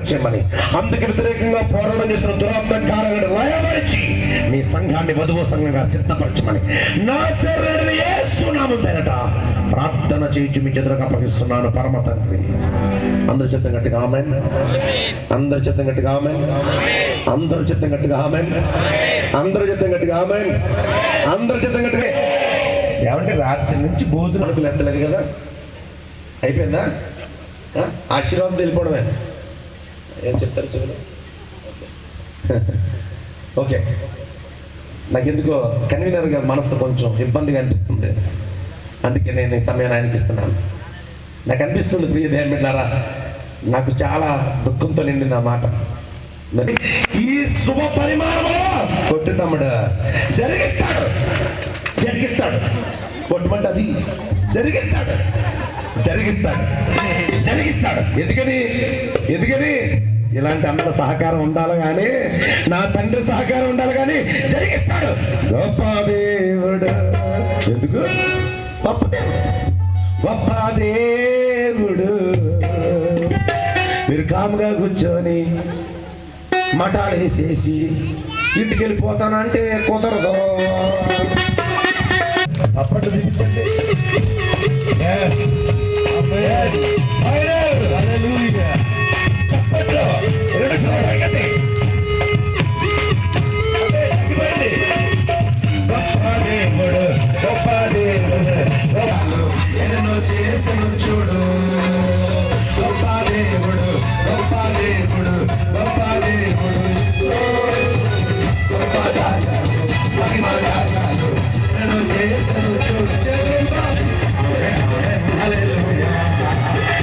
సిద్ధపరిచేయమని, అందుకు వ్యతిరేకంగా పోరాటం చేసిన దురాత్మకారులను లయపరిచి మీ సంఘాన్ని వధువు సంఘంగా సిద్ధపరచమని నజరేయుడైన యేసు నామం పేరట ప్రార్థన చేయించి మీ చేతులకు అప్పగిస్తున్నాను పరమ తండ్రి. అందరి చిత్తం గట్టిగా ఆమేన్. అందరి చిత్తం గట్టిగా ఆమేన్. అందరి చిత్తం గట్టిగా ఆమేన్. అందరి చిత్తం గట్టిగా ఆమేన్. అందరి చిత్తం గట్టిగా. ఏమంటే రాత్రి నుంచి భోజనం అడుగులు ఎత్తలేదు కదా, అయిపోయిందా? ఆశీర్వాదం తెలిపోవడమే. ఏం చెప్తారు చూడండి. ఓకే, నాకెందుకో కన్వీనర్ గారి మనసు కొంచెం ఇబ్బందిగా అనిపిస్తుంది, అందుకే నేను ఈ సమయాన్ని ఆయనకి ఇస్తున్నాను. నాకు అనిపిస్తుంది ప్రియ దేవుని బిడ్డలారా, నాకు చాలా దుఃఖంతో నిండింది ఆ మాట. ఈ శుభ పరిమాణంలో కొట్టి తమ్ముడు జరిగిస్తాడు, జరిగిస్తాడు. కొట్టమంటే అది జరిగిస్తాడు, జరిగిస్తాడు, జరిగిస్తాడు. ఎందుకని ఇలాంటి అందరి సహకారం ఉండాలి కానీ, నా తండ్రి సహకారం ఉండాలి కానీ జరిగిస్తాడు. గొప్ప దేవుడు. ఎందుకు గొప్ప దేవుడు? మీరు కాముగా కూర్చొని మఠాలు వేసేసి ఇంటికి వెళ్ళిపోతానంటే కుదరదు. అప్పట్లో చూపించండి. ఎన్నో చేసను చూడు, గొప్ప దేవుడు, గొప్ప దేవుడు, గొప్ప దేవుడు, గొప్ప కార్యాలు, మహిమ కార్యాలు ఎన్నో చేసను చూడు. హల్లెలూయా, హల్లెలూయా,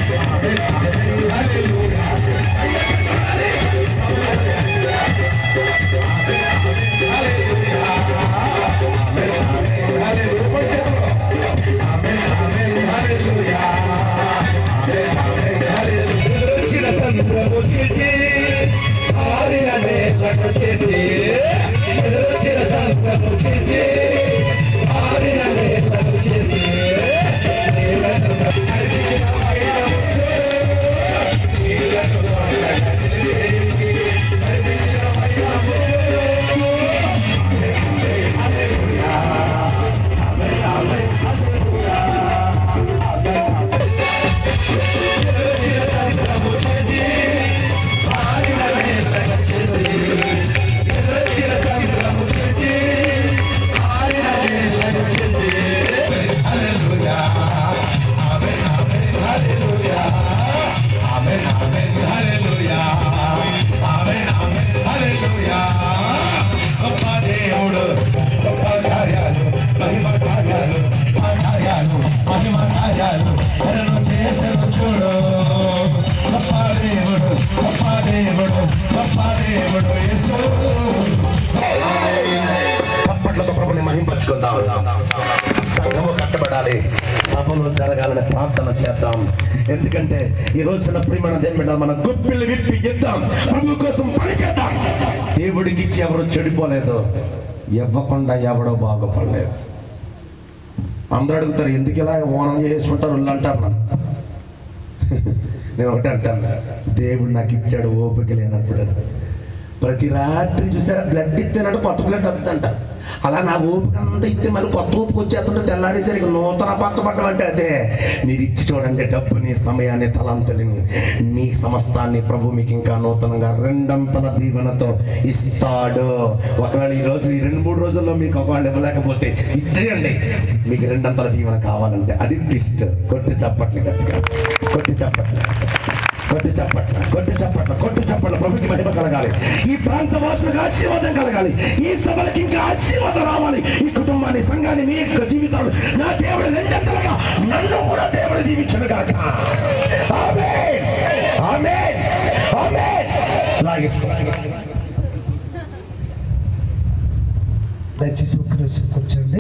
చప్పట్లతో ప్రభుని మహింపరుచుకుందాం. సంఘము కట్టబడాలి, సభలు జరగాలని ప్రార్థన చేద్దాం. ఎందుకంటే ఈ రోజున ప్రియమైన దేవుని మన గుప్పిళ్ళు విప్పి ఇద్దాం, ప్రభు కోసం పని చేద్దాం. దేవుడికి ఇచ్చి ఎవరు చెడిపోలేదు, ఇవ్వకుండా ఎవడో బాగుపడలేదు. అందరూ అడుగుతారు ఎందుకు ఇలా ఓనం చేసుకుంటారు వాళ్ళు అంటారు. నేను ఒకటే అంటాను, దేవుడు నాకు ఇచ్చాడు ఓపిక లేనప్పుడు. ప్రతి రాత్రి చూసారా బ్లడ్ ఇస్తేనంటే కొత్త బ్లడ్ వద్దంట. అలా నా ఓపిక అంతా ఇస్తే మళ్ళీ కొత్త ఓపిక వచ్చేస్తుంటే తెల్లారేసరికి నూతన పక్కపడడం అంటే అదే. మీరు ఇచ్చి చూడండి డబ్బుని, సమయాన్ని, తలంతులని, మీ సమస్తాన్ని ప్రభు మీకు ఇంకా నూతనంగా రెండంతల దీవెనతో ఇస్తాడు. ఒకవేళ ఈ రోజు ఈ 2-3 రోజుల్లో మీకు ఒకవేళ ఇవ్వలేకపోతే ఇచ్చేయండి, మీకు రెండంతల దీవెన కావాలంటే. అది ట్విస్ట్. కొట్టి చప్పట్లు గట్టిగా, కొట్టి చప్పట్లు, కొట్టి చప్పట్ల, కొట్టి చప్పట్ల, కొట్టి చప్పట్ల. ప్రభుకి మహిమ కలగాలి, ఈ ప్రాంత వాసులకు ఆశీర్వాదం కలగాలి, ఈ సభలకు ఇంకా ఆశీర్వాదం రావాలి. ఈ కుటుంబాన్ని, సంఘాన్ని, మీ యొక్క జీవితాలు నా దేవుడు రెండంతలుగా నన్ను కూడా దేవుడు దీవించును గాక. ఆమేన్, ఆమేన్, ఆమేన్. దయచేసి కూర్చోండి.